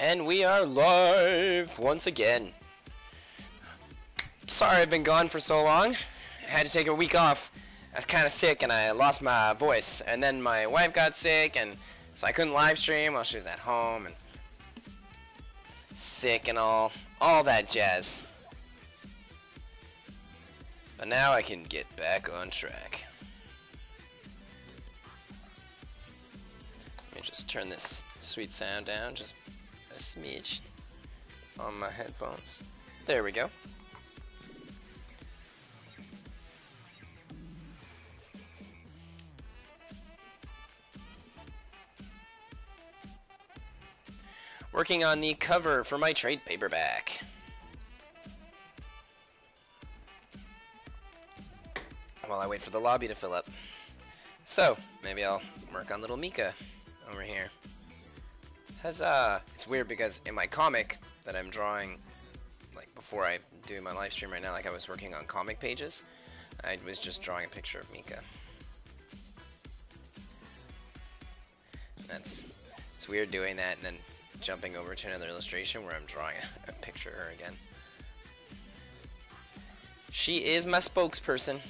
And we are live once again. Sorry I've been gone for so long. I had to take a week off. I was kind of sick and I lost my voice. And then my wife got sick, and so I couldn't live stream while she was at home and sick and all that jazz. But now I can get back on track. Let me just turn this sweet sound down just a smidge on my headphones. There we go. Working on the cover for my trade paperback. While I wait for the lobby to fill up. So, maybe I'll work on little Mika over here. It's weird because in my comic that I'm drawing, like before I do my live stream right now, like I was working on comic pages, I was just drawing a picture of Mika. It's weird doing that and then jumping over to another illustration where I'm drawing a picture of her again. She is my spokesperson.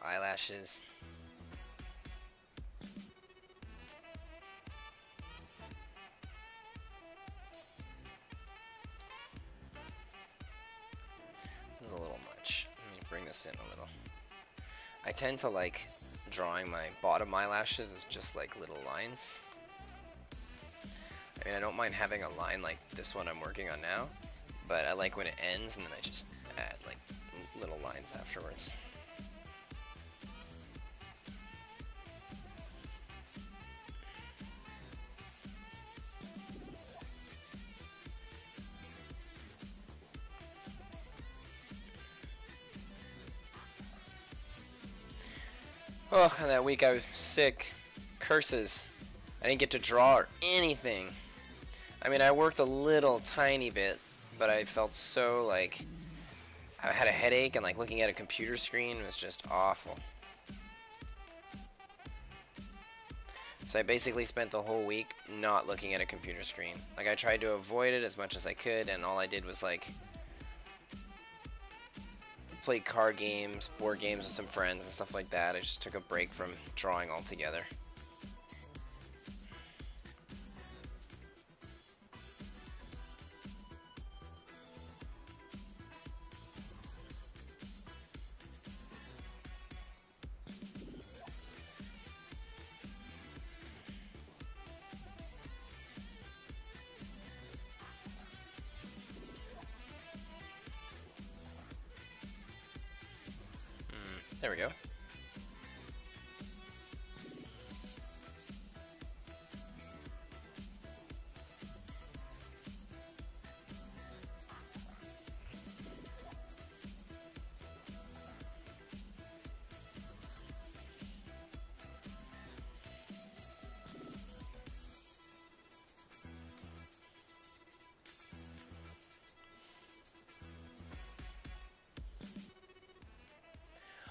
Eyelashes. This is a little much. Let me bring this in a little. I tend to like drawing my bottom eyelashes as just like little lines. I mean, I don't mind having a line like this one I'm working on now, but I like when it ends and then I just add like little lines afterwards. Oh, and that week I was sick. Curses. I didn't get to draw or anything. I mean, I worked a little tiny bit, but I felt so like I had a headache, and like looking at a computer screen was just awful. So I basically spent the whole week not looking at a computer screen. Like I tried to avoid it as much as I could, and all I did was like play card games, board games with some friends and stuff like that. I just took a break from drawing altogether. There we go.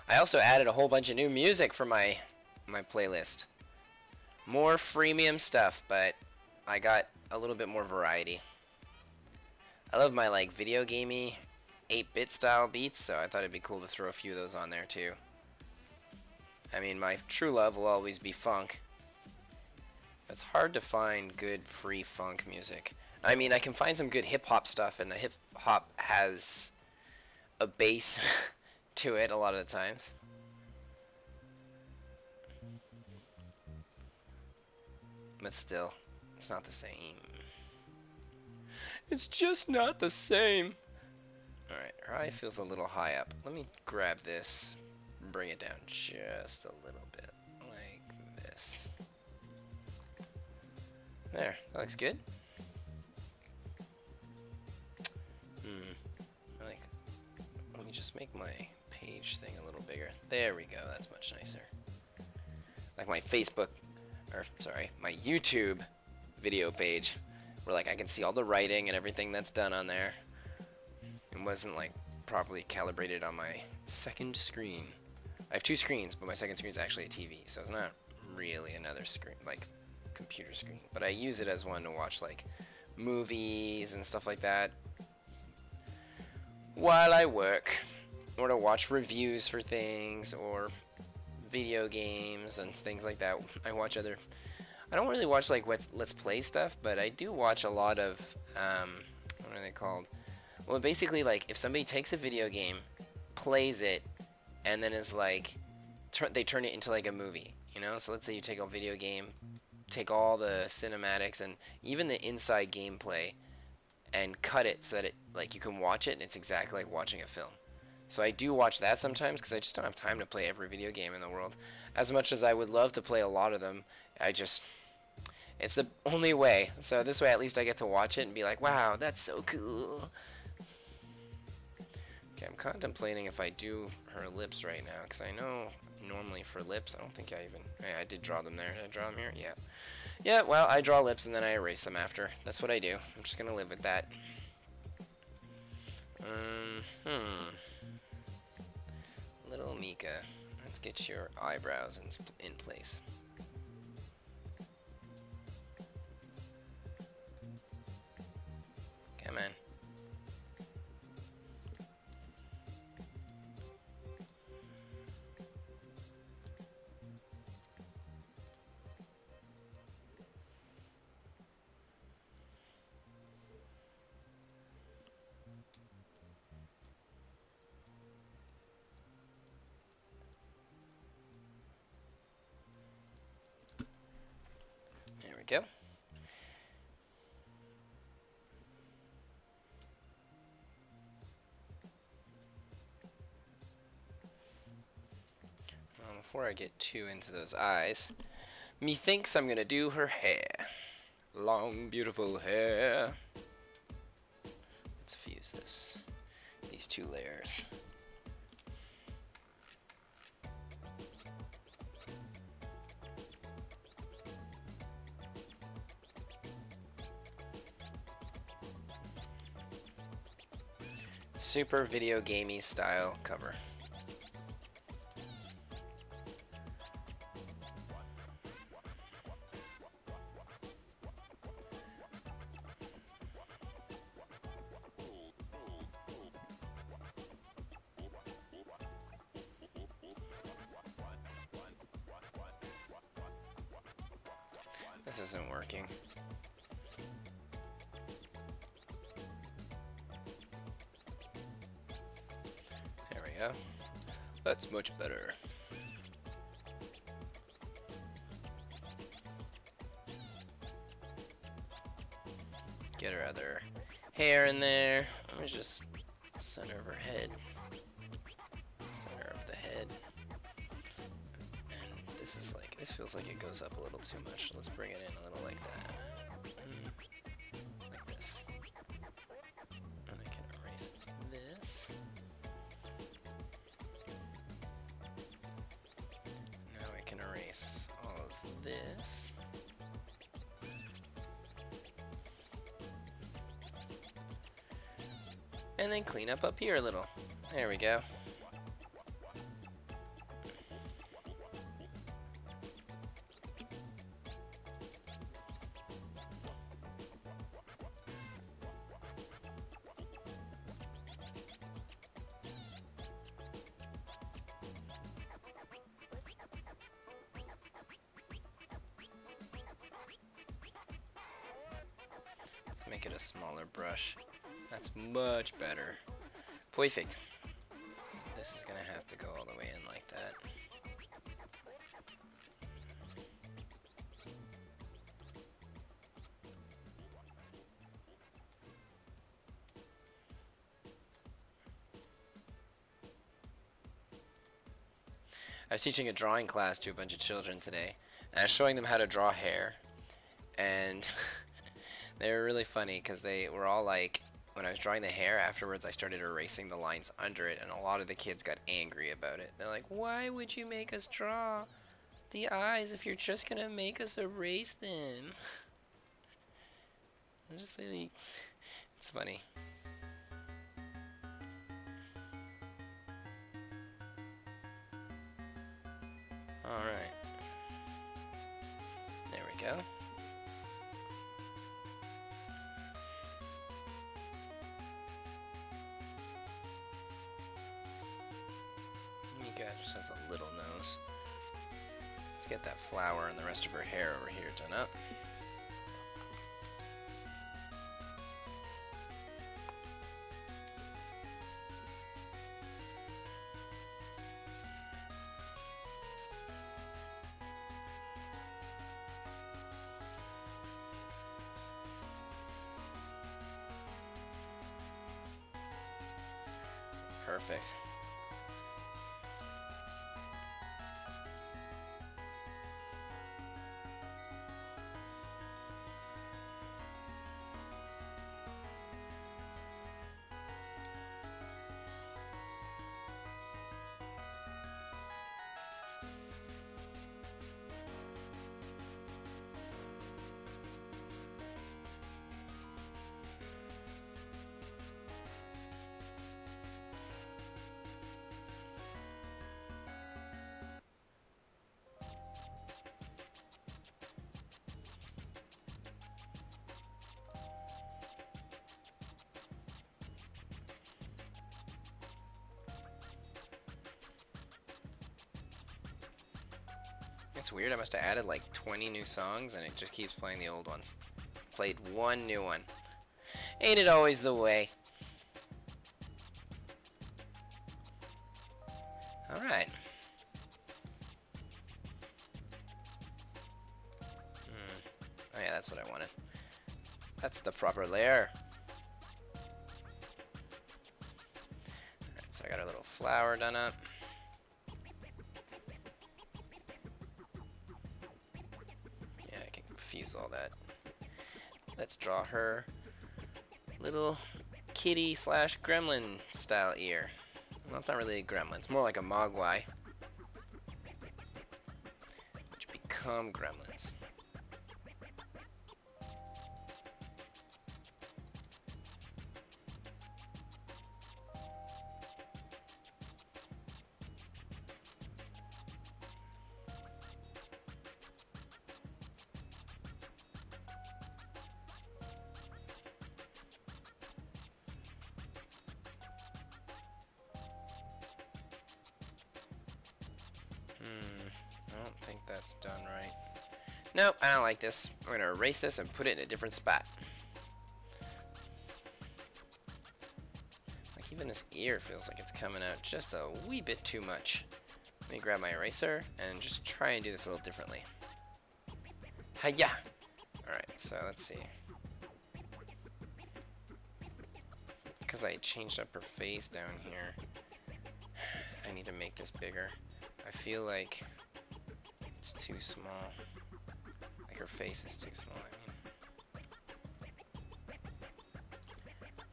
I also added a whole bunch of new music for my playlist. More freemium stuff, but I got a little bit more variety. I love my like video gamey 8-bit style beats, so I thought it'd be cool to throw a few of those on there too. I mean, my true love will always be funk. It's hard to find good free funk music. I mean, I can find some good hip-hop stuff, and the hip-hop has a bass to it a lot of the times. But still, it's not the same. It's just not the same. Alright, her eye feels a little high up. Let me grab this, bring it down just a little bit, like this. There, that looks good. me just make my page thing a little bigger. There we go, that's much nicer. Like my Facebook, or sorry, my YouTube video page, where like I can see all the writing and everything that's done on there. It wasn't like properly calibrated on my second screen. I have two screens, but my second screen is actually a TV, so it's not really another screen, like computer screen. But I use it as one to watch like movies and stuff like that while I work, or to watch reviews for things, or video games and things like that. I watch other, I don't really watch like let's play stuff, but I do watch a lot of what are they called? Well, basically, like if somebody takes a video game, plays it, and then is like they turn it into like a movie, you know. So let's say you take a video game, take all the cinematics and even the inside gameplay, and cut it so that it like you can watch it and it's exactly like watching a film. So I do watch that sometimes because I just don't have time to play every video game in the world. As much as I would love to play a lot of them, it's the only way. So this way at least I get to watch it and be like, wow, that's so cool. Okay, I'm contemplating if I do her lips right now, because I know normally for lips, I don't think I even, yeah, I did draw them there. Did I draw them here? Yeah. Yeah, well, I draw lips and then I erase them after. That's what I do. I'm just going to live with that. Little Mika, let's get your eyebrows in place. Come on. There we go. Before I get too into those eyes, methinks I'm gonna do her hair. Long, beautiful hair. Let's fuse these two layers. Super video gamey style cover. This isn't working. There we go. That's much better. Get her other hair in there. Let me just center of her head. Center of the head. And this is like, this feels like it goes up a little too much. Let's bring it in a little like that. Like this. And I can erase this. Now I can erase all of this. And then clean up here a little. There we go. Let's make it a smaller brush. That's much better. Perfect. This is gonna have to go all the way in like that. I was teaching a drawing class to a bunch of children today, and I was showing them how to draw hair, and they were really funny because they were all like, when I was drawing the hair afterwards, I started erasing the lines under it, and a lot of the kids got angry about it. They're like, why would you make us draw the eyes if you're just gonna make us erase them? I just like, it's funny. Alright. There we go. Mika just has a little nose. Let's get that flower and the rest of her hair over here done up. Perfect. It's weird, I must have added like 20 new songs and it just keeps playing the old ones. Played one new one. Ain't it always the way? Alright. Oh yeah, that's what I wanted. That's the proper layer. Alright, so I got a little flower done up. Fuse all that. Let's draw her little kitty slash gremlin style ear. Well, it's not really a gremlin, it's more like a mogwai, which become gremlins. I don't think that's done right. Nope, I don't like this. We're gonna erase this and put it in a different spot. Like even this ear feels like it's coming out just a wee bit too much. Let me grab my eraser and just try and do this a little differently. Hiya! Alright, so let's see. Because I changed up her face down here. I need to make this bigger. I feel like it's too small. Like her face is too small, I mean.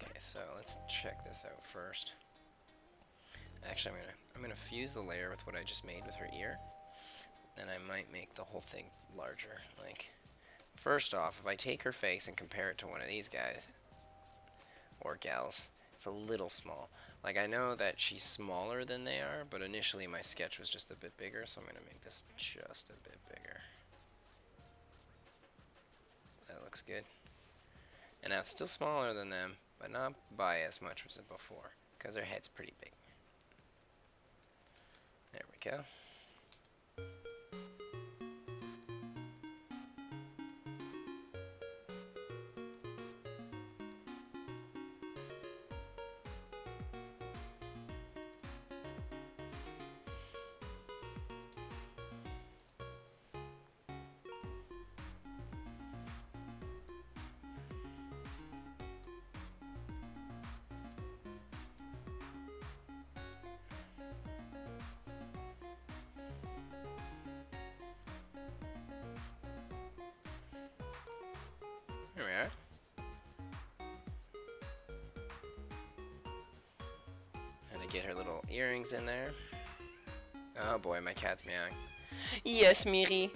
Okay, so let's check this out first. Actually, I'm gonna fuse the layer with what I just made with her ear. And I might make the whole thing larger. Like, first off, if I take her face and compare it to one of these guys, or gals, it's a little small. Like, I know that she's smaller than they are, but initially my sketch was just a bit bigger, so I'm going to make this just a bit bigger. That looks good. And now it's still smaller than them, but not by as much as before, because their head's pretty big. There we go. get her little earrings in there. Oh boy, my cat's meowing. Yes, Miri.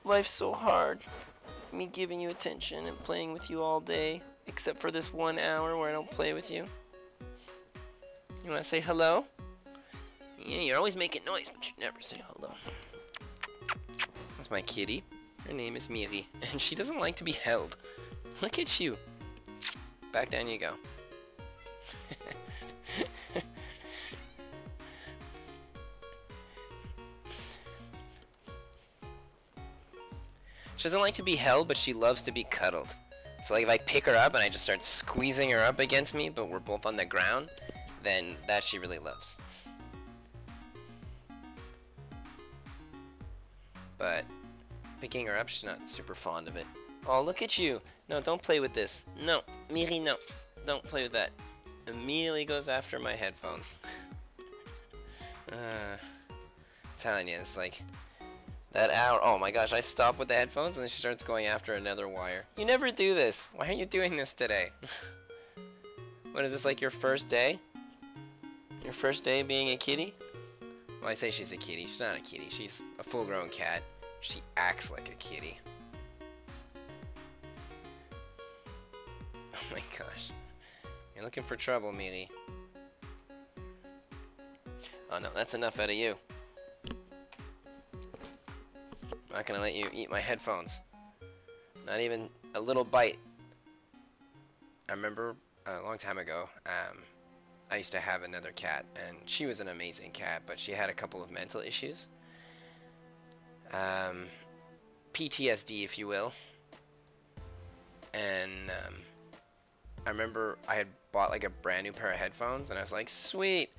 Life's so hard. Me giving you attention and playing with you all day, except for this 1 hour where I don't play with you. You wanna say hello? Yeah, you're always making noise, but you never say hello. That's my kitty. Her name is Miri, and she doesn't like to be held. Look at you. Back down you go. She doesn't like to be held, but she loves to be cuddled. So like if I pick her up and I just start squeezing her up against me, but we're both on the ground, then that she really loves. But picking her up, she's not super fond of it. Oh, look at you. No, don't play with this. No, Miri, no. Don't play with that. Immediately goes after my headphones. Telling you, it's like that hour. Oh my gosh, I stop with the headphones and then she starts going after another wire. You never do this. Why aren't you doing this today? What is this, like your first day? Your first day being a kitty? Well, I say she's a kitty. She's not a kitty. She's a full-grown cat. She acts like a kitty. Oh my gosh. You're looking for trouble, Miri. Oh no, that's enough out of you. I'm not gonna let you eat my headphones. Not even a little bite. I remember a long time ago, I used to have another cat, and she was an amazing cat, but she had a couple of mental issues. PTSD, if you will. And I remember I had bought like a brand new pair of headphones, and I was like, sweet.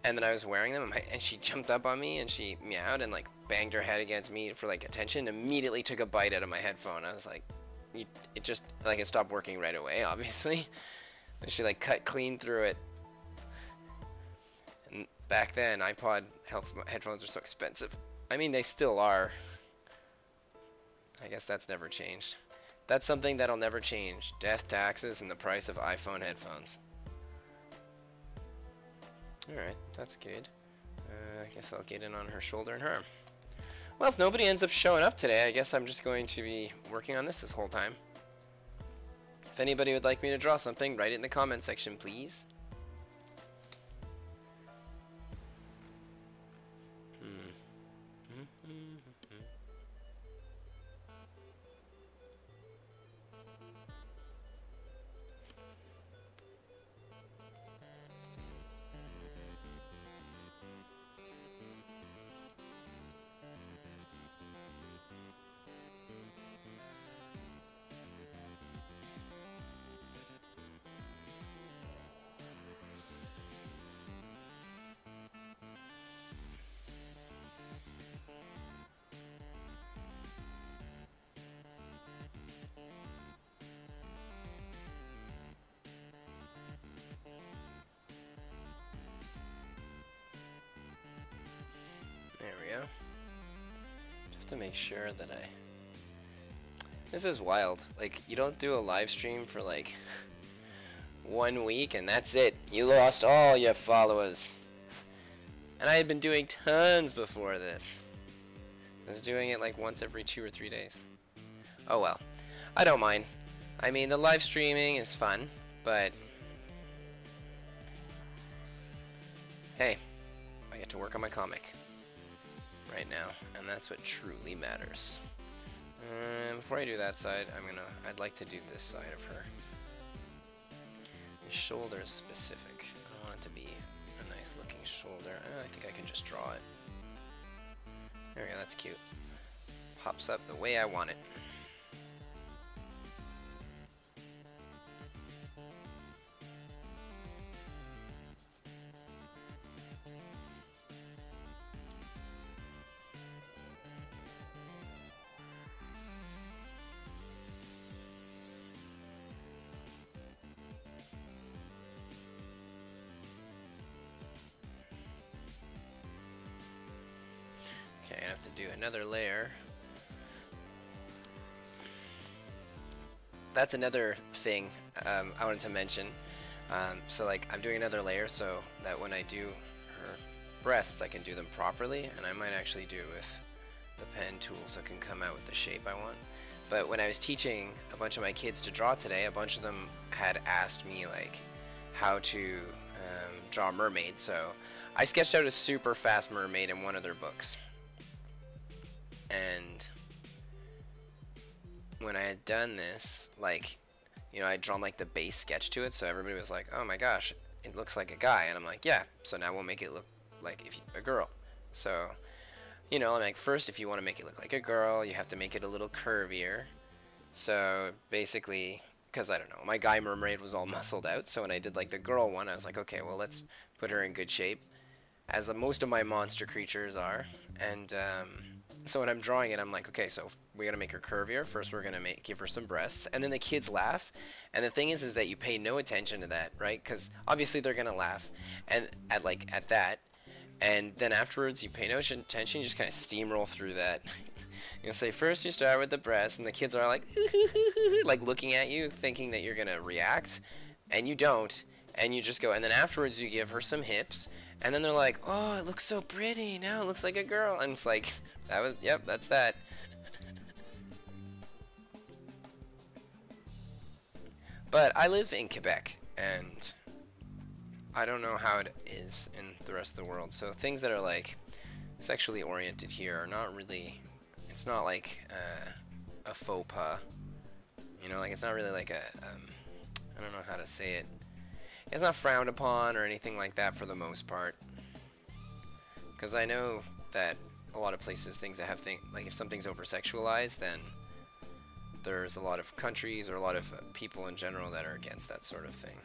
And then I was wearing them, and she jumped up on me, and she meowed and like banged her head against me for like attention. Immediately took a bite out of my headphone. I was like, it just like it stopped working right away, obviously. And she like cut clean through it. And back then, iPod headphones are so expensive. I mean, they still are. I guess that's never changed. That's something that'll never change. Death, taxes, and the price of iPhone headphones. Alright, that's good. I guess I'll get in on her shoulder and her arm. Well, if nobody ends up showing up today, I guess I'm just going to be working on this whole time. If anybody would like me to draw something, write it in the comment section, please. There we go. Just to make sure that This is wild. Like, you don't do a live stream for like 1 week and that's it. You lost all your followers. And I had been doing tons before this. I was doing it like once every 2 or 3 days. Oh well. I don't mind. I mean, the live streaming is fun, but hey, I get to work on my comic right now, and that's what truly matters. Before I do that side, I'd like to do this side of her. The shoulder is specific. I want it to be a nice looking shoulder. I think I can just draw it. There we go, that's cute. Pops up the way I want it. Okay, I have to do another layer. That's another thing I wanted to mention. So like I'm doing another layer so that when I do her breasts I can do them properly, and I might actually do it with the pen tool so it can come out with the shape I want. But when I was teaching a bunch of my kids to draw today, a bunch of them had asked me like how to draw a mermaid, so I sketched out a super fast mermaid in one of their books. And when I had done this, like, you know, I'd drawn like the base sketch to it, so everybody was like, oh my gosh, it looks like a guy. And I'm like, yeah, so now we'll make it look like a girl. So, you know, I'm like, first, if you want to make it look like a girl, you have to make it a little curvier. So basically, because I don't know, my guy mermaid was all muscled out, so when I did like the girl one, I was like, okay, well, let's put her in good shape, as most of my monster creatures are. And so when I'm drawing it, I'm like, okay, so we gotta make her curvier. First, we're gonna give her some breasts, and then the kids laugh. And the thing is that you pay no attention to that, right? Because obviously they're gonna laugh, and at that, and then afterwards you pay no attention. You just kind of steamroll through that. You know, say first you start with the breasts, and the kids are like, like looking at you, thinking that you're gonna react, and you don't, and you just go. And then afterwards you give her some hips, and then they're like, oh, it looks so pretty. Now it looks like a girl, and it's like. That was, yep, that's that. But I live in Quebec, and I don't know how it is in the rest of the world. So things that are like sexually oriented here are not really, it's not like a faux pas. You know, like it's not really like I don't know how to say it. It's not frowned upon or anything like that for the most part. Because I know that a lot of places, things that have like if something's over sexualized, then there's a lot of countries or a lot of people in general that are against that sort of thing.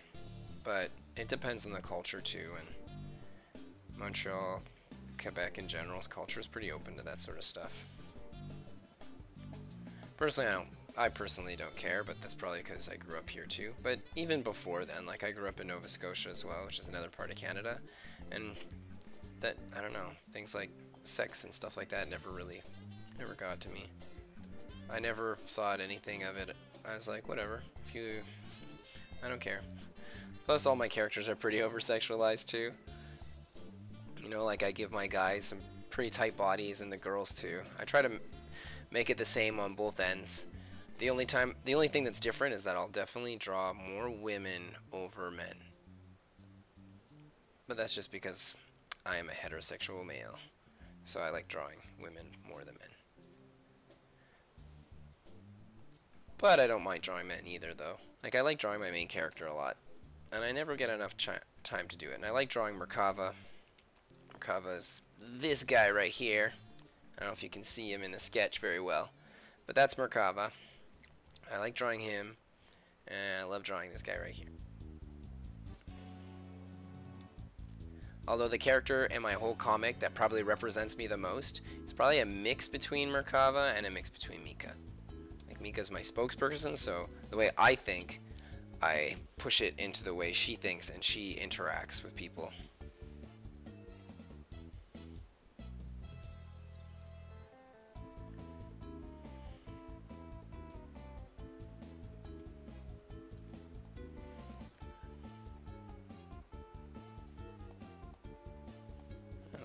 But it depends on the culture too, and Montreal, Quebec in general's culture is pretty open to that sort of stuff. Personally, I personally don't care, but that's probably because I grew up here too. But even before then, like I grew up in Nova Scotia as well, which is another part of Canada, and that, I don't know, things like sex and stuff like that never got to me. I never thought anything of it. I was like, whatever, I don't care. Plus all my characters are pretty over sexualized too. You know, like I give my guys some pretty tight bodies, and the girls too. I try to make it the same on both ends. The only thing that's different is that I'll definitely draw more women over men. But that's just because I am a heterosexual male. So I like drawing women more than men. But I don't mind drawing men either, though. Like, I like drawing my main character a lot. And I never get enough time to do it. And I like drawing Merkava. Merkava is this guy right here. I don't know if you can see him in the sketch very well. But that's Merkava. I like drawing him. And I love drawing this guy right here. Although the character in my whole comic that probably represents me the most is probably a mix between Merkava and a mix between Mika. Like, Mika's my spokesperson, so the way I think, I push it into the way she thinks and she interacts with people.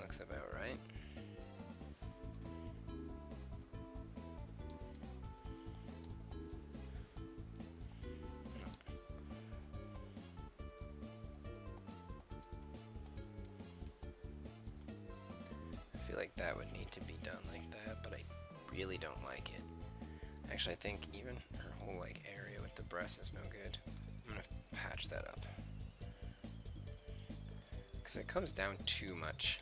Looks about right. I feel like that would need to be done like that, but I really don't like it. Actually, I think even her whole like area with the breast is no good. I'm gonna patch that up because it comes down too much.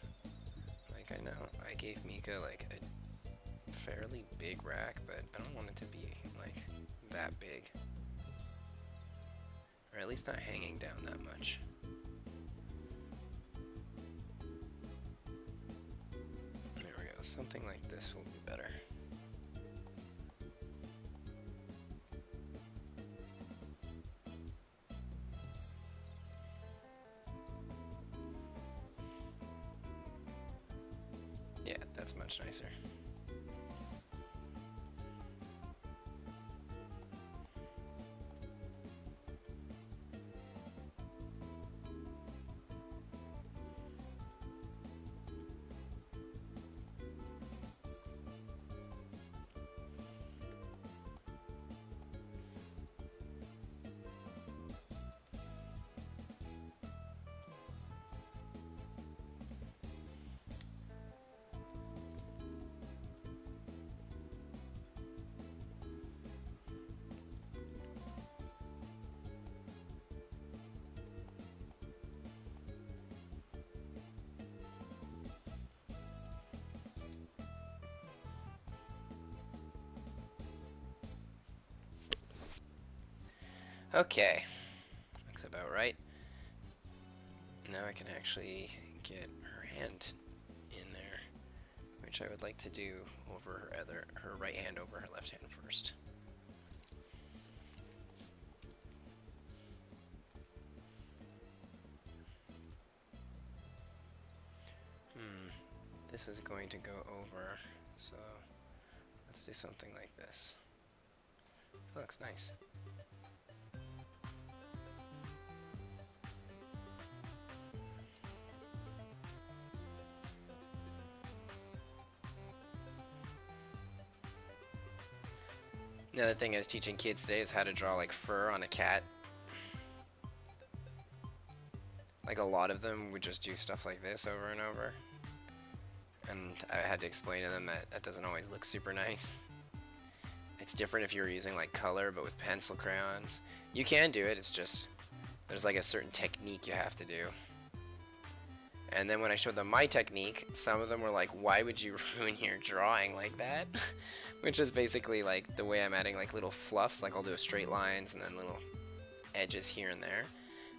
I know I gave Mika like a fairly big rack, but I don't want it to be like that big, or at least not hanging down that much. There we go, something like this will be better. Yeah, that's much nicer. Okay, looks about right. Now I can actually get her hand in there, which I would like to do over her right hand over her left hand first. This is going to go over, so let's do something like this. It looks nice. Another thing I was teaching kids today is how to draw like fur on a cat. Like a lot of them would just do stuff like this over and over. And I had to explain to them that that doesn't always look super nice. It's different if you're using like color, but with pencil crayons. You can do it, it's just there's like a certain technique you have to do. And then when I showed them my technique, some of them were like, why would you ruin your drawing like that? Which is basically like the way I'm adding like little fluffs, like I'll do straight lines and then little edges here and there.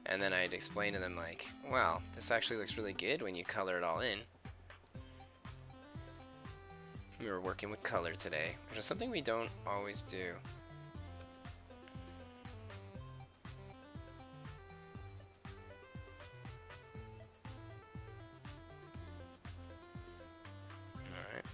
And then I'd explain to them like, wow, this actually looks really good when you color it all in. We were working with color today, which is something we don't always do. Alright.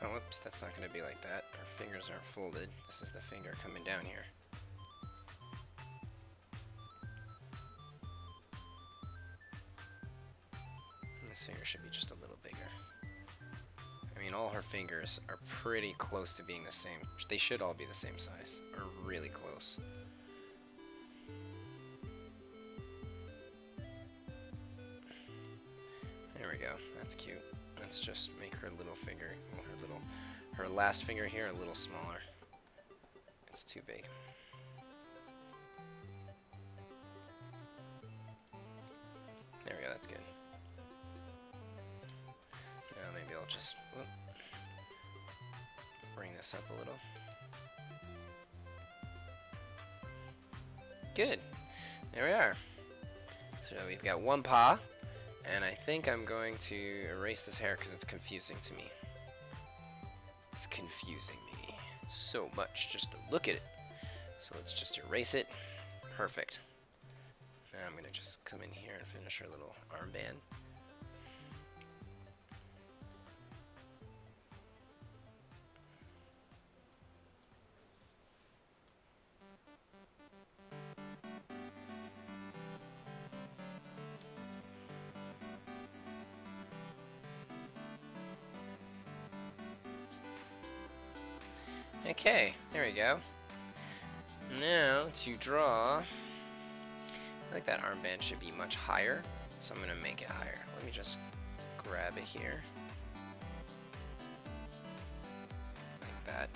Oh, whoops, that's not going to be like that. Our fingers aren't folded. This is the finger coming down here. And this finger should be just a little bigger. I mean, all her fingers are pretty close to being the same. They should all be the same size, or really close. There we go. That's cute. Let's just make her little finger, well, her last finger here a little smaller. It's too big. There we go, that's good. Now maybe I'll just bring this up a little. Good. There we are. So now we've got one paw. And I think I'm going to erase this hair because it's confusing to me. It's confusing me so much just to look at it. So let's just erase it. Perfect. Now I'm going to just come in here and finish her little armband. Okay, there we go. Now to draw, I think that armband should be much higher, so I'm going to make it higher. Let me just grab it here. Like that.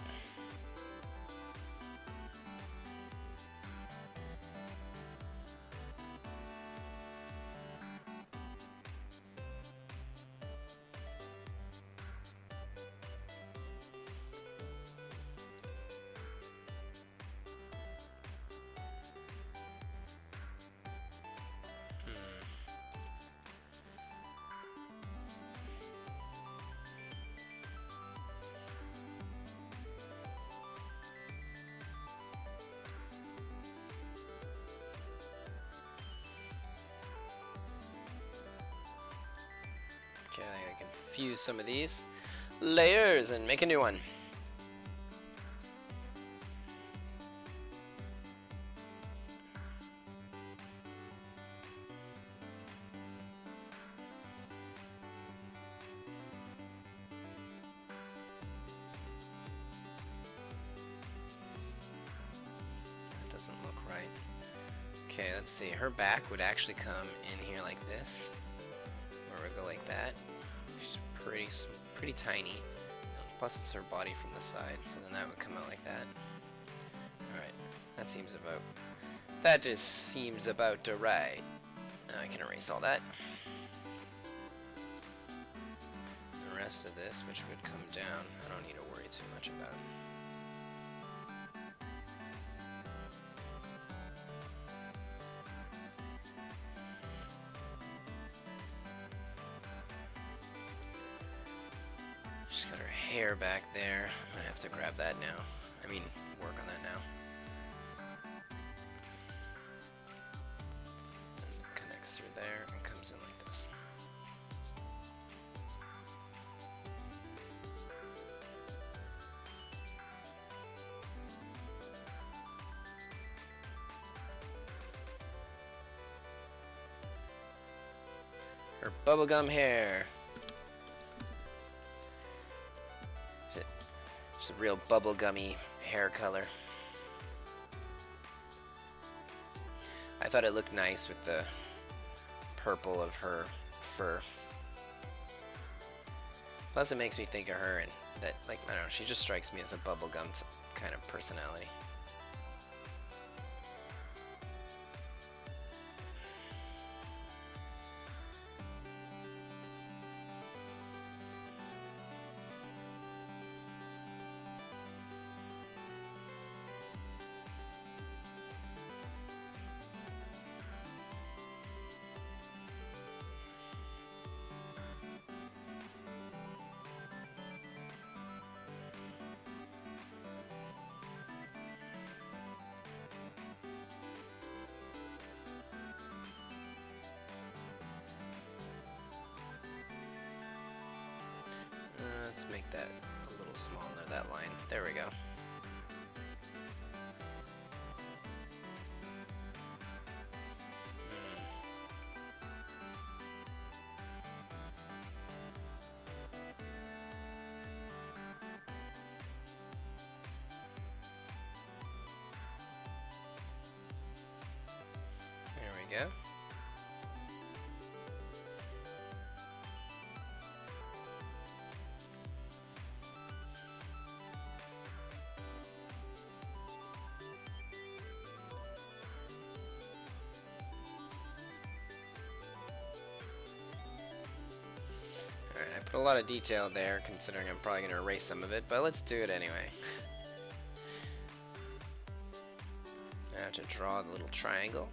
Okay, I can fuse some of these layers and make a new one. That doesn't look right. Okay, let's see. Her back would actually come in here like this. Or go like that. She's pretty tiny. Plus it's her body from the side, so then that would come out like that. Alright, that just seems about right. I can erase all that. The rest of this, which would come down, I don't need to worry too much about. Just got her hair back there. I have to grab that now. I mean, work on that now. And connects through there and comes in like this. Her bubblegum hair. Just a real bubblegummy hair color. I thought it looked nice with the purple of her fur. Plus it makes me think of her and that, like, I don't know, she just strikes me as a bubblegum kind of personality. Let's make that a little smaller, that line. There we go. There we go. Alright, I put a lot of detail there, considering I'm probably going to erase some of it, but let's do it anyway. I have to draw the little triangle.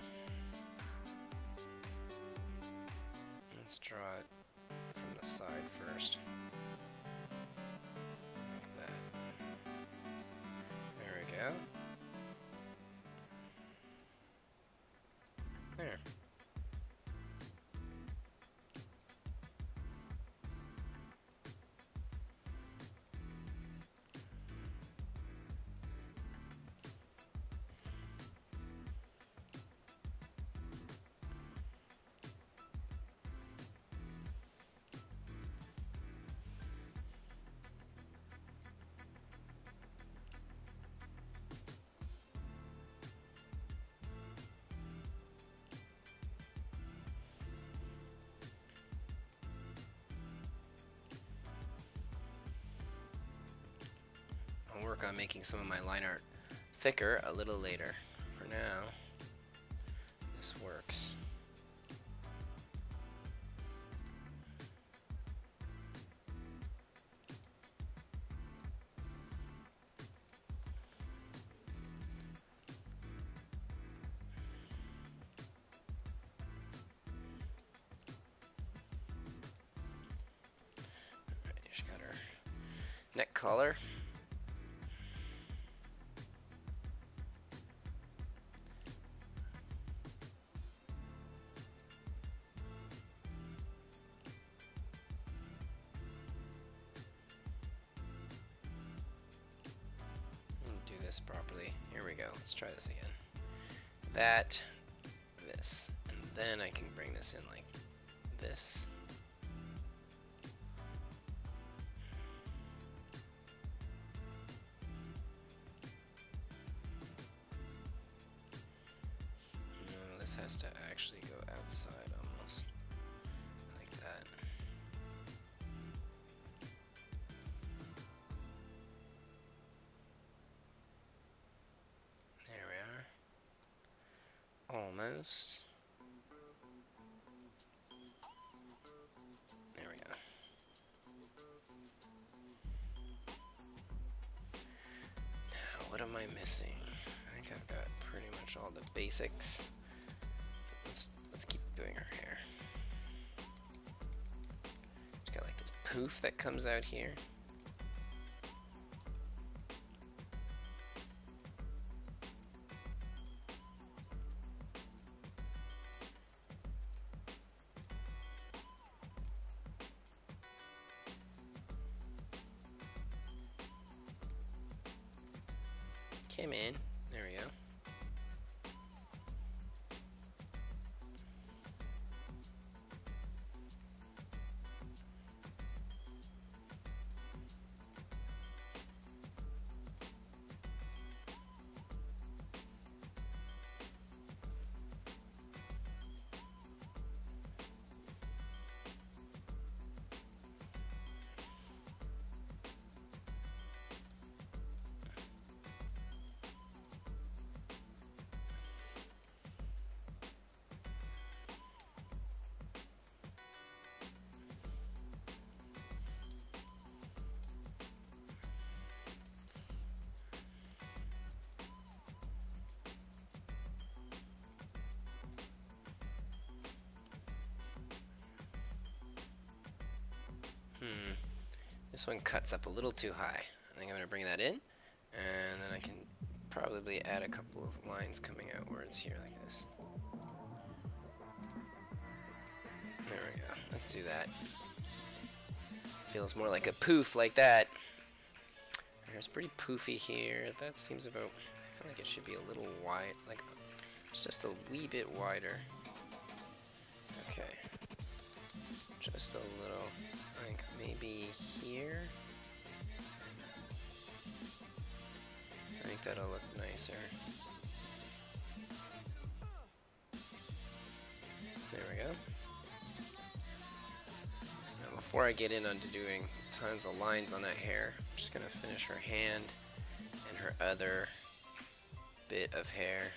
Let's draw it from the side first. Like that. There we go. There. I'll work on making some of my line art thicker a little later. For now, this works. Alright, she's got her neck collar. Properly. Here we go. Let's try this again. That, this, and then I can bring this in like this. No, this has to actually go outside almost. Like that. Almost. what am I missing? I think I've got pretty much all the basics. Let's keep doing her hair. She's got like this poof that comes out here. Came in. There we go. This one cuts up a little too high. I think I'm going to bring that in, and then I can probably add a couple of lines coming outwards here like this. There we go. Let's do that. Feels more like a poof like that. It's pretty poofy here. That seems about, I feel like it should be a little wide, like just a wee bit wider. Okay. Just a little, like maybe here. I think that'll look nicer. There we go. Now before I get in onto doing tons of lines on that hair, I'm just gonna finish her hand and her other bit of hair.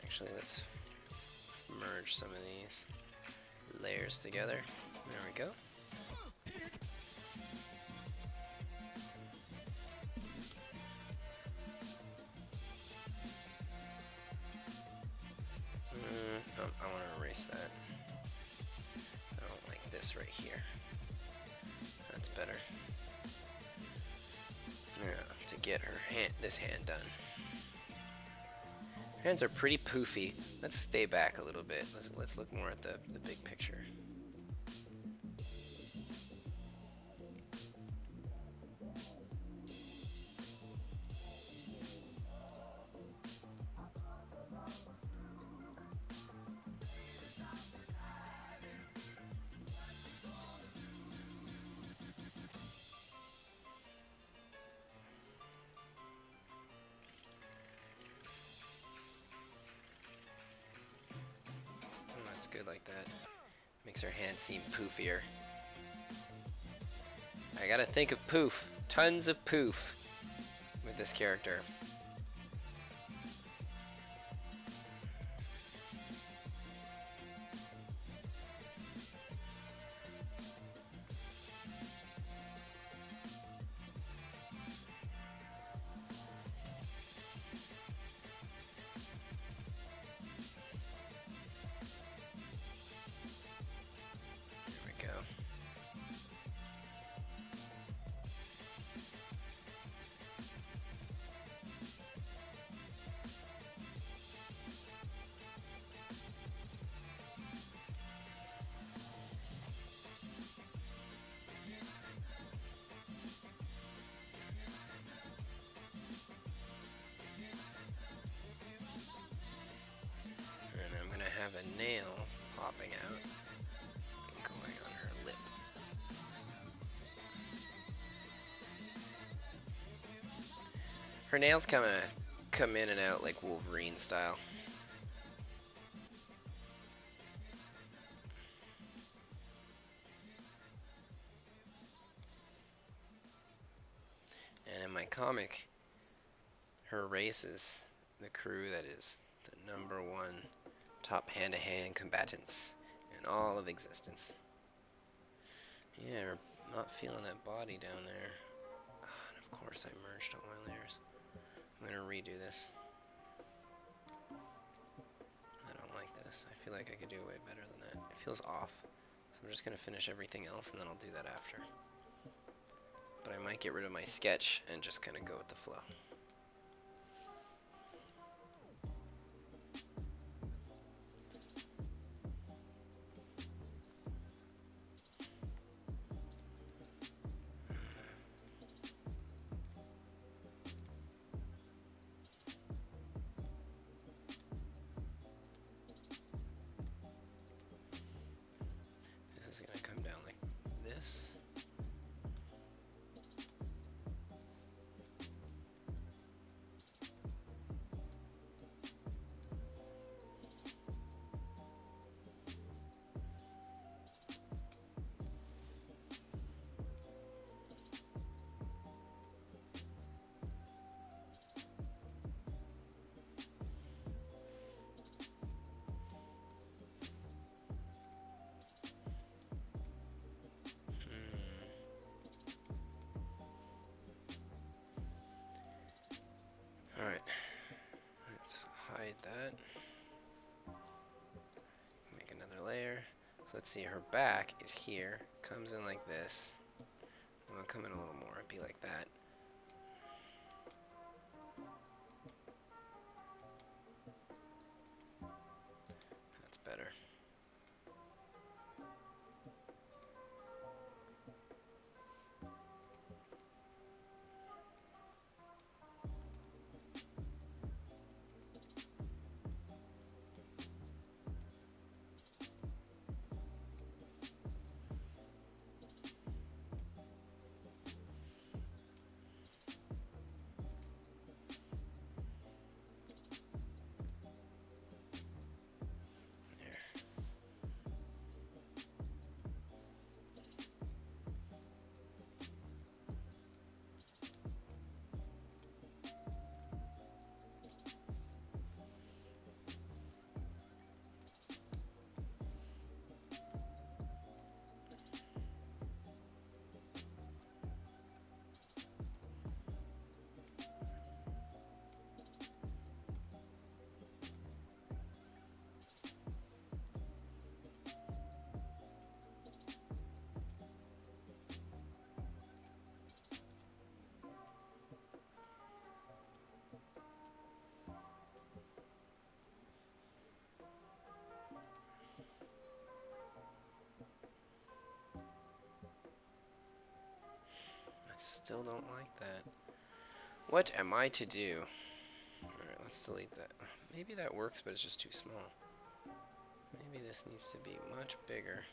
Actually, let's merge some of these layers together. There we go. Oh, I want to erase that. I don't like this right here. That's better. Yeah, to get her hand, this hand done. Her hands are pretty poofy. Let's stay back a little bit. Let's look more at the big picture. Good like that. Makes her hand seem poofier. I gotta think of poof. Tons of poof with this character. Have a nail popping out and going on her lip. Her nails kind of come in and out like Wolverine style. And in my comic, her race is the crew that is the #1 top hand-to-hand combatants in all of existence. Yeah, we're not feeling that body down there. Of course I merged all my layers. I'm gonna redo this. I don't like this. I feel like I could do way better than that. It feels off. So I'm just gonna finish everything else and then I'll do that after. But I might get rid of my sketch and just kind of go with the flow. This is gonna come down like this. Alright, let's hide that. Make another layer. So let's see, her back is here, comes in like this. I'm gonna come in a little more, it'd be like that. That's better. Still don't like that. What am I to do? Alright, let's delete that. Maybe that works, but it's just too small. Maybe this needs to be much bigger.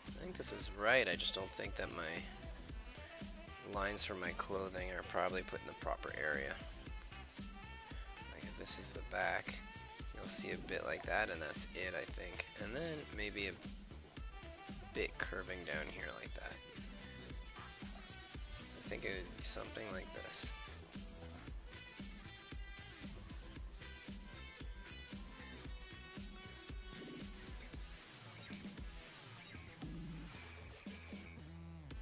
I think this is right, I just don't think that my lines for my clothing are probably put in the proper area. Like if this is the back, you'll see a bit like that, and that's it, I think. And then maybe a bit curving down here like that. So I think it would be something like this.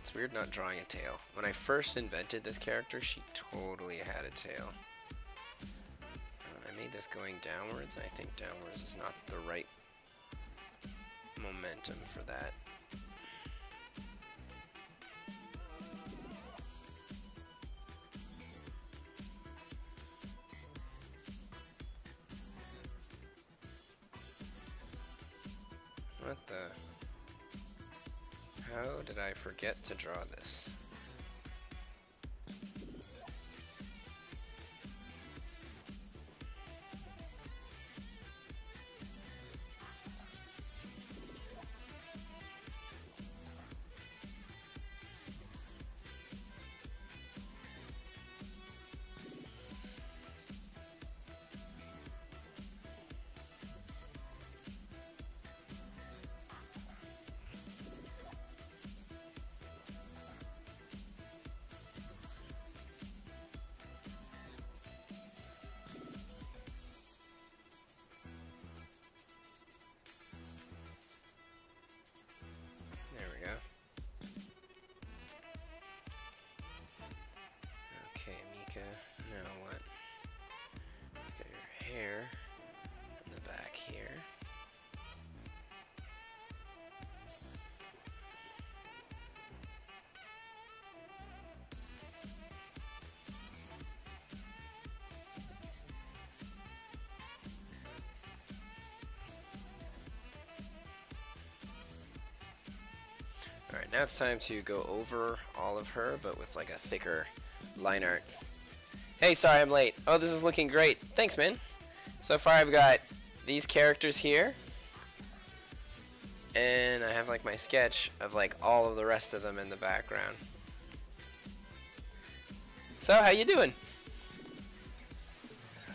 It's weird not drawing a tail. When I first invented this character, she totally had a tail. I made this going downwards, and I think downwards is not the right momentum for that. What the? How did I forget to draw this? There we go. Okay, Mika, now what? Got your hair in the back here. Alright, now it's time to go over all of her, but with like a thicker line art. Hey, sorry I'm late. Oh, this is looking great. Thanks, man. So far I've got these characters here, and I have like my sketch of like all of the rest of them in the background. So, how you doing?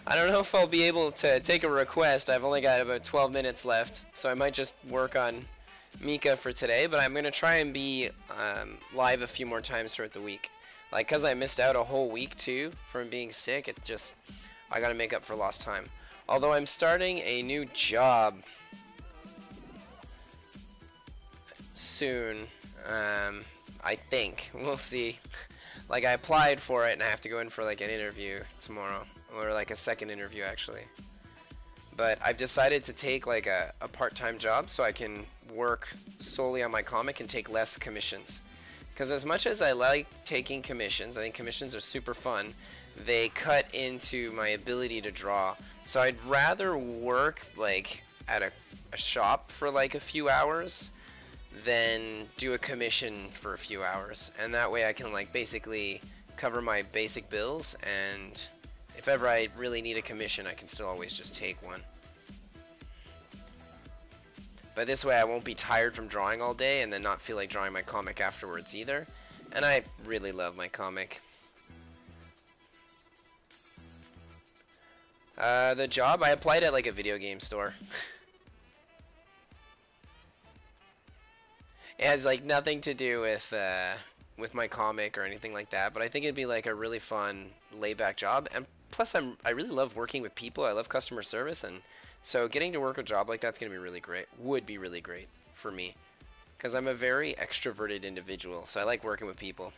I don't know if I'll be able to take a request. I've only got about 12 minutes left, so I might just work on Mika for today, but I'm going to try and be live a few more times throughout the week. Like, because I missed out a whole week, too, from being sick, it just, I got to make up for lost time. Although I'm starting a new job soon, I think. We'll see. Like, I applied for it, and I have to go in for, like, an interview tomorrow. Or, like, a second interview, actually. But I've decided to take, like, a part-time job so I can work solely on my comic and take less commissions. Because as much as I like taking commissions, I think commissions are super fun, they cut into my ability to draw. So I'd rather work, like, at a shop for, like, a few hours than do a commission for a few hours. And that way I can, like, basically cover my basic bills, and if ever I really need a commission, I can still always just take one. But this way I won't be tired from drawing all day and then not feel like drawing my comic afterwards either. And I really love my comic. The job, I applied at like a video game store. It has like nothing to do with my comic or anything like that, but I think it'd be like a really fun laid-back job. And plus I really love working with people. I love customer service, and so getting to work a job like that's going to be really great. Would be really great for me, because I'm a very extroverted individual, so I like working with people.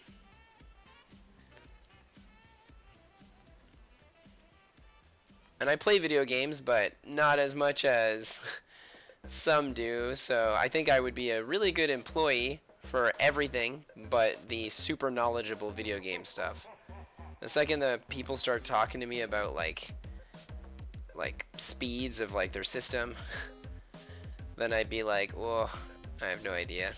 And I play video games, but not as much as some do, so I think I would be a really good employee for everything but the super knowledgeable video game stuff. The second that people start talking to me about like speeds of like their system, then I'd be like, whoa, I have no idea.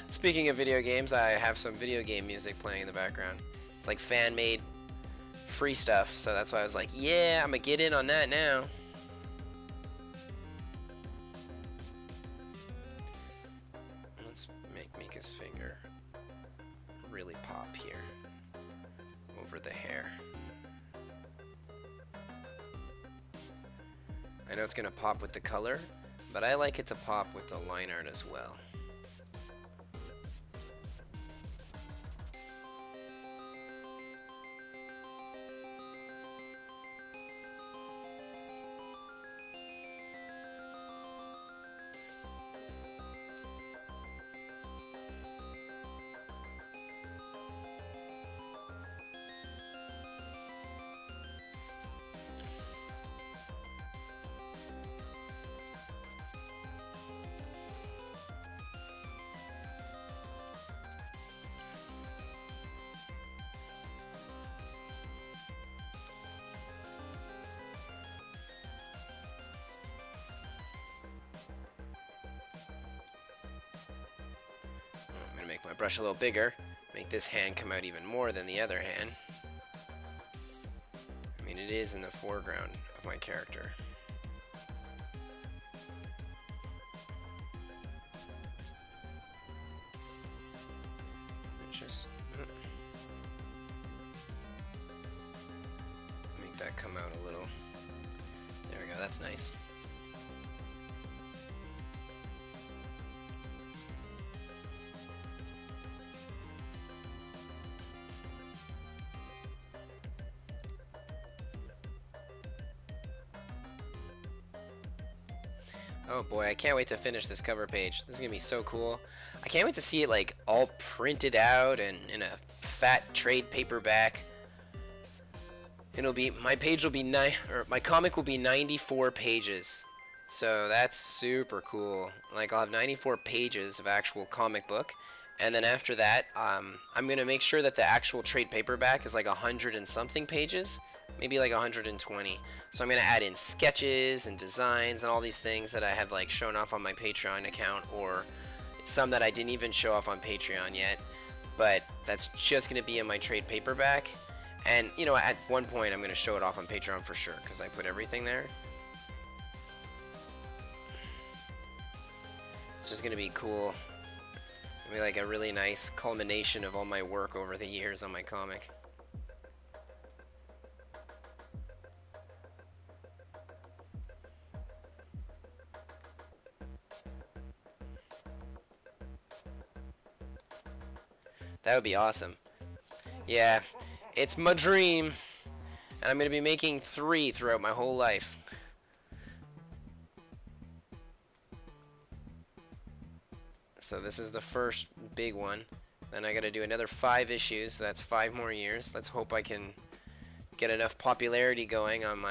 Speaking of video games, I have some video game music playing in the background. It's like fan-made free stuff, so that's why I was like, yeah, I'm gonna get in on that now. Let's make Mika's finger really pop here over the hair. I know it's gonna pop with the color, but I like it to pop with the line art as well. make my brush a little bigger, make this hand come out even more than the other hand. I mean, it is in the foreground of my character. Just make that come out a little. There we go, that's nice. Oh boy, I can't wait to finish this cover page. This is gonna be so cool. I can't wait to see it like all printed out and in a fat trade paperback. It'll be, my page will be my comic will be 94 pages. So that's super cool. Like, I'll have 94 pages of actual comic book, and then after that, I'm gonna make sure that the actual trade paperback is like 100 and something pages. Maybe like 120. So I'm going to add in sketches and designs and all these things that I have like shown off on my Patreon account, or some that I didn't even show off on Patreon yet. But that's just going to be in my trade paperback. And, you know, at one point I'm going to show it off on Patreon for sure, because I put everything there. It's just going to be cool. It'll be like a really nice culmination of all my work over the years on my comic. That would be awesome. Yeah, it's my dream, and I'm going to be making 3 throughout my whole life. So this is the first big one. Then I got to do another 5 issues. So that's 5 more years. Let's hope I can get enough popularity going on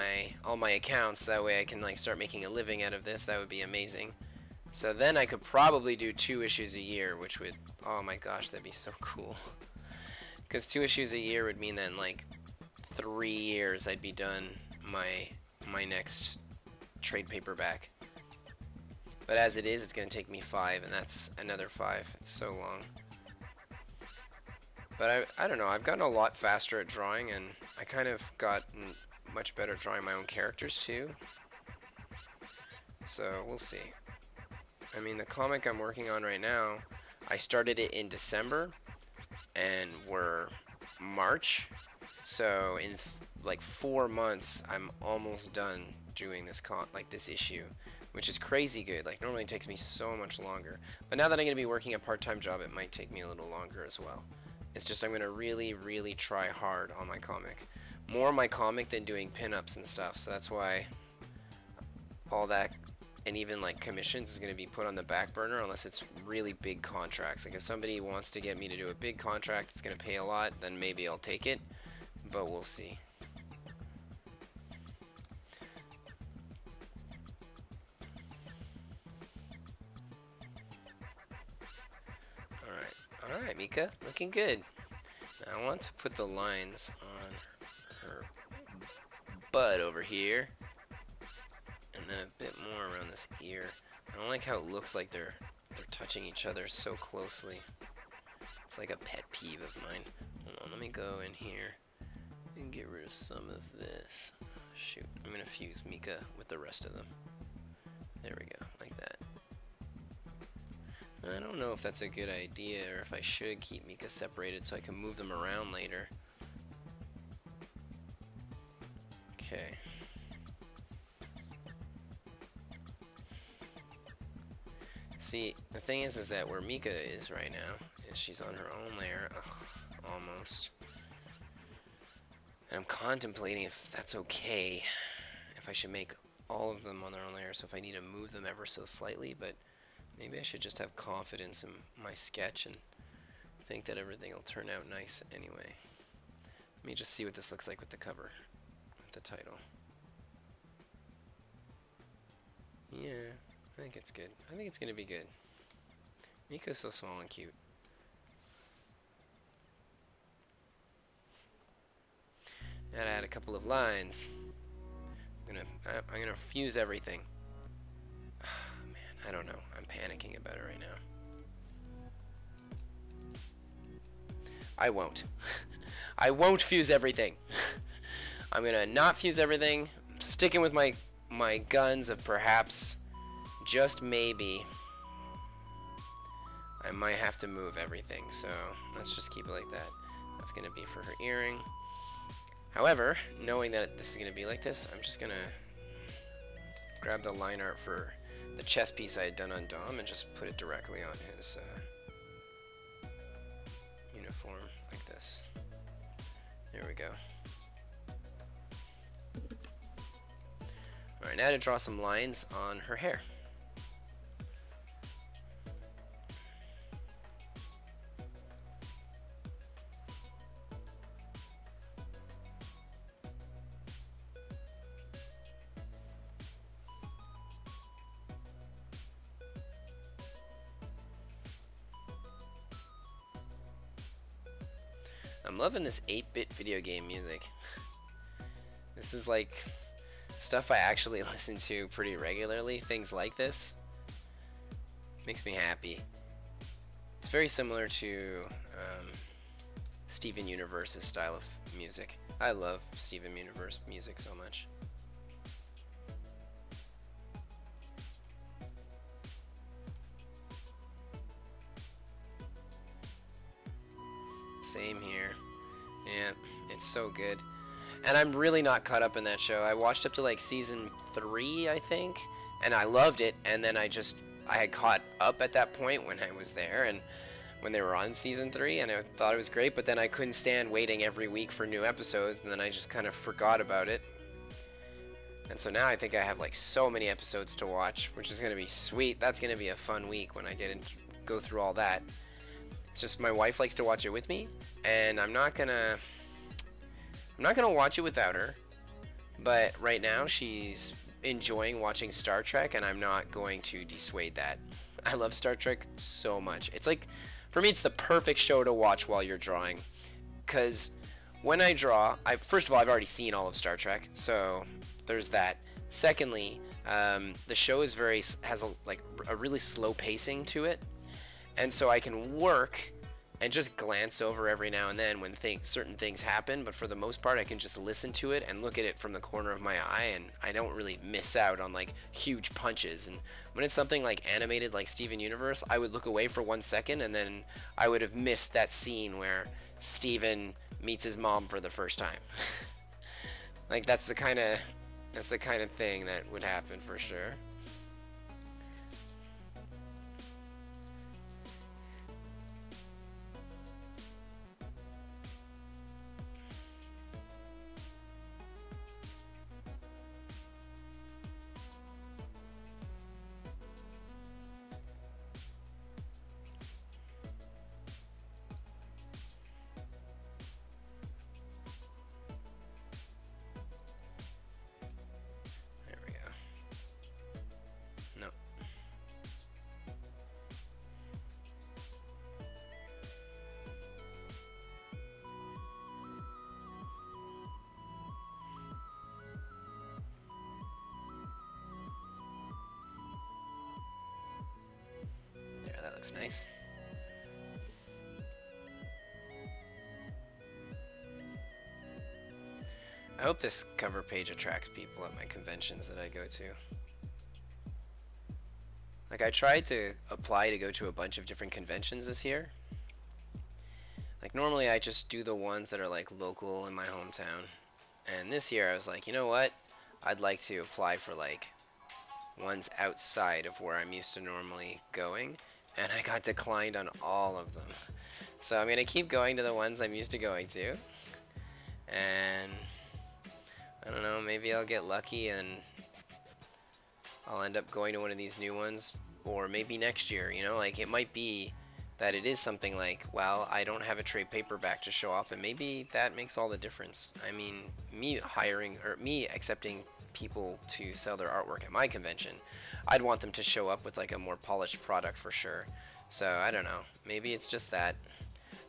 all my accounts. That way I can like start making a living out of this. That would be amazing. So then I could probably do 2 issues a year, which would, oh my gosh, that'd be so cool. Because 2 issues a year would mean that in like 3 years I'd be done my next trade paperback. But as it is, it's going to take me 5, and that's another 5. It's so long. But I don't know, I've gotten a lot faster at drawing, and I kind of gotten much better at drawing my own characters too. So we'll see. I mean, the comic I'm working on right now, I started it in December, and we're March, so in like 4 months, I'm almost done doing this this issue, which is crazy good. Like, normally it takes me so much longer, but now that I'm going to be working a part-time job, it might take me a little longer as well. It's just I'm going to really, really try hard on my comic. More on my comic than doing pinups and stuff, so that's why all that, and even like commissions, is going to be put on the back burner unless it's really big contracts. Like if somebody wants to get me to do a big contract that's going to pay a lot, then maybe I'll take it, but we'll see. Alright, Mika, looking good. Now I want to put the lines on her butt over here, and then a bit more around this ear. I don't like how it looks like they're touching each other so closely. It's like a pet peeve of mine. Hold on, let me go in here and get rid of some of this. Shoot, I'm gonna fuse Mika with the rest of them. There we go, like that. I don't know if that's a good idea, or if I should keep Mika separated so I can move them around later. Okay. See, the thing is that where Mika is right now, is she's on her own layer, almost. And I'm contemplating if that's okay, if I should make all of them on their own layer, so if I need to move them ever so slightly, but maybe I should just have confidence in my sketch and think that everything will turn out nice anyway. Let me just see what this looks like with the cover, with the title. Yeah, I think it's good. I think it's going to be good. Mika's so small and cute. Gotta add a couple of lines. I'm gonna fuse everything. I don't know. I'm panicking about it right now. I won't. I won't fuse everything. I'm gonna not fuse everything. I'm sticking with my guns of perhaps, just maybe, I might have to move everything. So let's just keep it like that. That's gonna be for her earring. However, knowing that this is gonna be like this, I'm just gonna grab the line art for the chest piece I had done on Dom and just put it directly on his uniform like this. There we go. Alright, now to draw some lines on her hair. I'm loving this 8-bit video game music. This is like stuff I actually listen to pretty regularly. Things like this makes me happy. It's very similar to Steven Universe's style of music. I love Steven Universe music so much. Same here. Yeah, it's so good. And I'm really not caught up in that show. I watched up to like season 3, I think, and I loved it. And then I had caught up at that point when I was there and when they were on season 3, and I thought it was great, but then I couldn't stand waiting every week for new episodes, and then I just kind of forgot about it. And so now I think I have like so many episodes to watch, which is going to be sweet. That's going to be a fun week when I go through all that. It's just my wife likes to watch it with me, and I'm not gonna watch it without her. But right now she's enjoying watching Star Trek, and I'm not going to dissuade that. I love Star Trek so much. It's like, for me, it's the perfect show to watch while you're drawing, because when I draw, first of all, I've already seen all of Star Trek, so there's that. Secondly, the show has a really slow pacing to it. And so I can work and just glance over every now and then when certain things happen, but for the most part I can just listen to it and look at it from the corner of my eye, and I don't really miss out on like huge punches. And when it's something like animated like Steven Universe, I would look away for 1 second and then I would have missed that scene where Steven meets his mom for the first time. Like that's the kind of thing that would happen for sure. Looks nice. I hope this cover page attracts people at my conventions that I go to. Like, I tried to apply to go to a bunch of different conventions this year. Like, normally I just do the ones that are like local in my hometown. And this year I was like, you know what? I'd like to apply for like ones outside of where I'm used to normally going. And I got declined on all of them. So I'm going to keep going to the ones I'm used to going to. And I don't know, maybe I'll get lucky and I'll end up going to one of these new ones. Or maybe next year, you know, like it might be that it is something like, well, I don't have a trade paperback to show off, and maybe that makes all the difference. I mean, me accepting people to sell their artwork at my convention, I'd want them to show up with like a more polished product for sure. So I don't know, maybe it's just that.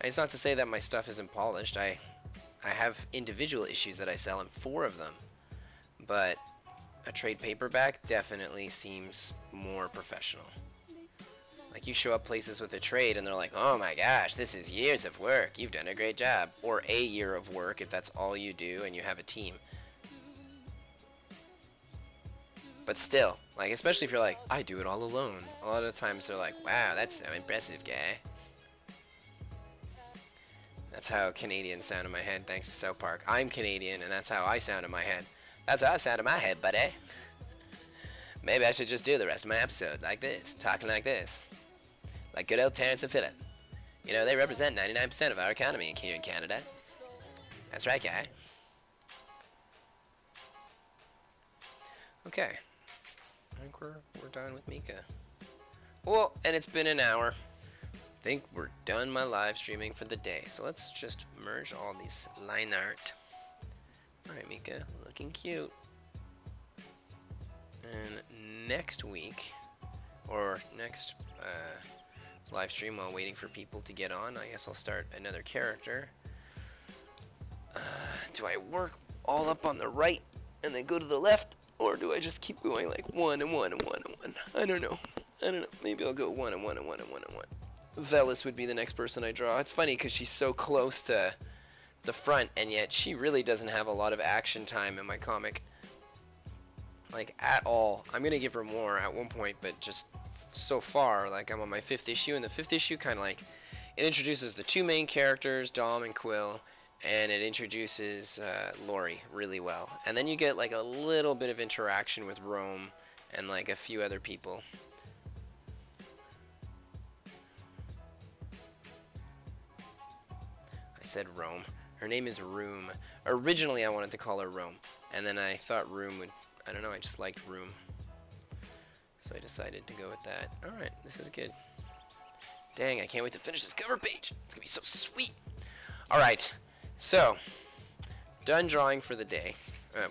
And it's not to say that my stuff isn't polished. I have individual issues that I sell, and 4 of them, but a trade paperback definitely seems more professional. Like, you show up places with a trade and they're like, oh my gosh, this is years of work. You've done a great job. Or a year of work if that's all you do and you have a team. But still, like, especially if you're like, I do it all alone. A lot of times they're like, wow, that's so impressive, guy. That's how Canadians sound in my head, thanks to South Park. I'm Canadian, and that's how I sound in my head. That's how I sound in my head, buddy. Maybe I should just do the rest of my episode like this, talking like this. Like good old Terrence and Phillip. You know, they represent 99% of our economy here in Canada. That's right, guy. Okay. I think we're done with Mika. Well, and it's been an hour. I think we're done my live streaming for the day. So let's just merge all these line art. Alright, Mika, looking cute. And next week, or next live stream while waiting for people to get on, I guess I'll start another character. Do I work all up on the right and then go to the left? Or do I just keep going like 1 and 1 and 1 and 1? I don't know. Maybe I'll go 1 and 1 and 1 and 1 and 1. Velis would be the next person I draw. It's funny because she's so close to the front, and yet she really doesn't have a lot of action time in my comic. Like, at all. I'm going to give her more at one point, but just so far, like, I'm on my 5th issue, and the 5th issue kind of like, it introduces the two main characters, Dom and Quill, and it introduces Lori really well. And then you get like a little bit of interaction with Rome and like a few other people. I said Rome. Her name is Room. Originally I wanted to call her Rome, and then I thought Room would, I don't know, I just liked Room. So I decided to go with that. Alright, this is good. Dang, I can't wait to finish this cover page. It's gonna be so sweet. Alright. So, done drawing for the day.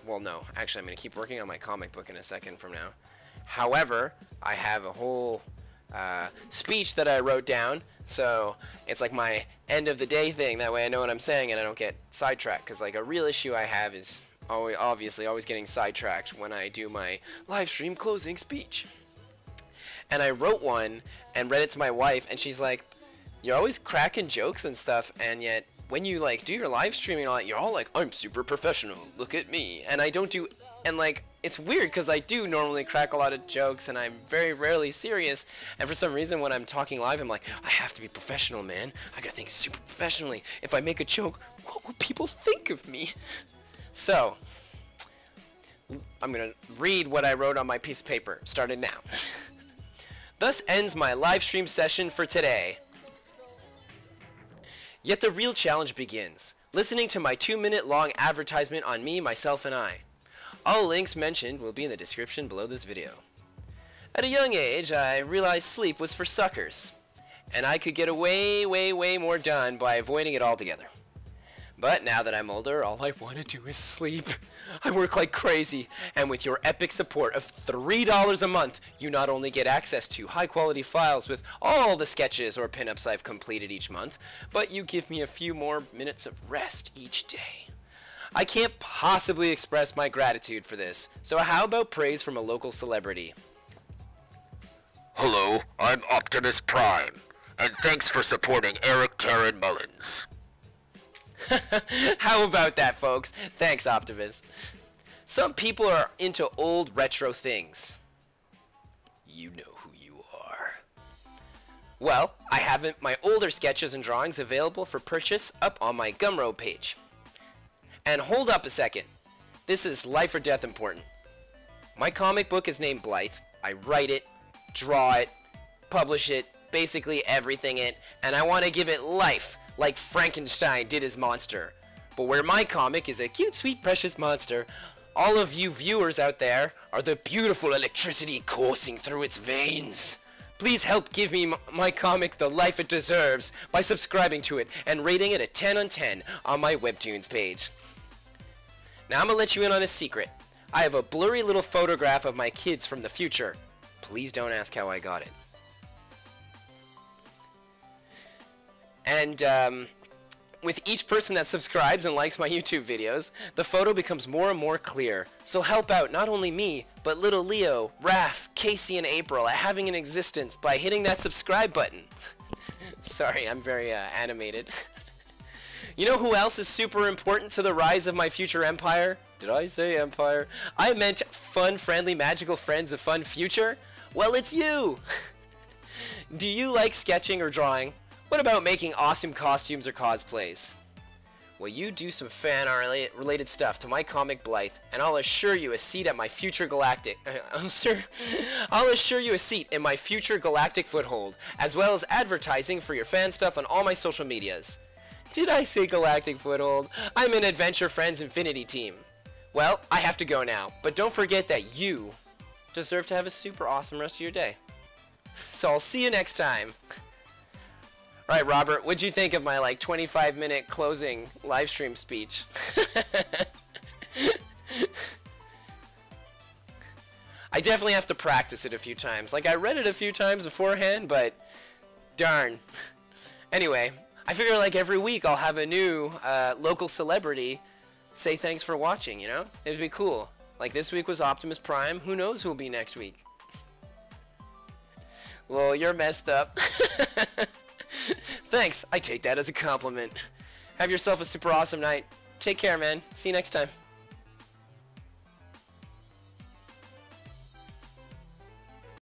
Well, no. Actually, I'm going to keep working on my comic book in a second from now. However, I have a whole speech that I wrote down. So, it's like my end of the day thing. That way I know what I'm saying and I don't get sidetracked. Because, like, a real issue I have is obviously always getting sidetracked when I do my live stream closing speech. And I wrote one and read it to my wife. And she's like, you're always cracking jokes and stuff, and yet when you like do your live streaming and all that, you're all like, I'm super professional, look at me. And I don't do, and like, it's weird because I do normally crack a lot of jokes and I'm very rarely serious. And for some reason when I'm talking live, I'm like, I have to be professional, man. I gotta think super professionally. If I make a joke, what will people think of me? So, I'm gonna read what I wrote on my piece of paper, starting now. Thus ends my live stream session for today. Yet the real challenge begins, listening to my 2-minute long advertisement on me, myself, and I. All links mentioned will be in the description below this video. At a young age, I realized sleep was for suckers, and I could get way more done by avoiding it altogether. But now that I'm older, all I want to do is sleep. I work like crazy, and with your epic support of $3 a month, you not only get access to high-quality files with all the sketches or pinups I've completed each month, but you give me a few more minutes of rest each day. I can't possibly express my gratitude for this, so how about praise from a local celebrity? Hello, I'm Optimus Prime, and thanks for supporting Eric Taryn Mullins. How about that, folks? Thanks, Optimus. Some people are into old retro things. You know who you are. Well, I have my older sketches and drawings available for purchase up on my Gumroad page. And hold up a second. This is life or death important. My comic book is named Blythe. I write it, draw it, publish it, basically everything in it, and I want to give it life, like Frankenstein did his monster. But where my comic is a cute, sweet, precious monster, all of you viewers out there are the beautiful electricity coursing through its veins. Please help give me my comic the life it deserves by subscribing to it and rating it a 10 on 10 on my Webtoons page. Now I'm gonna let you in on a secret. I have a blurry little photograph of my kids from the future. Please don't ask how I got it. And With each person that subscribes and likes my YouTube videos, the photo becomes more and more clear. So help out not only me, but little Leo, Raph, Casey, and April at having an existence by hitting that subscribe button. Sorry, I'm very animated. You know who else is super important to the rise of my future empire? Did I say empire? I meant fun, friendly, magical friends of fun future? Well, it's you! Do you like sketching or drawing? What about making awesome costumes or cosplays? Well, you do some fan art related stuff to my comic Blythe, and I'll assure you a seat at my future galactic. I'll assure you a seat in my future galactic foothold, as well as advertising for your fan stuff on all my social medias. Did I say galactic foothold? I'm in Adventure Friends Infinity Team. Well, I have to go now, but don't forget that you deserve to have a super awesome rest of your day. So I'll see you next time. Alright, Robert, what'd you think of my, like, 25-minute closing livestream speech? I definitely have to practice it a few times. Like, I read it a few times beforehand, but darn. Anyway, I figure, like, every week I'll have a new local celebrity say thanks for watching, you know? It'd be cool. Like, this week was Optimus Prime. Who knows who'll be next week? Well, you're messed up. Thanks, I take that as a compliment. Have yourself a super awesome night. Take care, man. See you next time.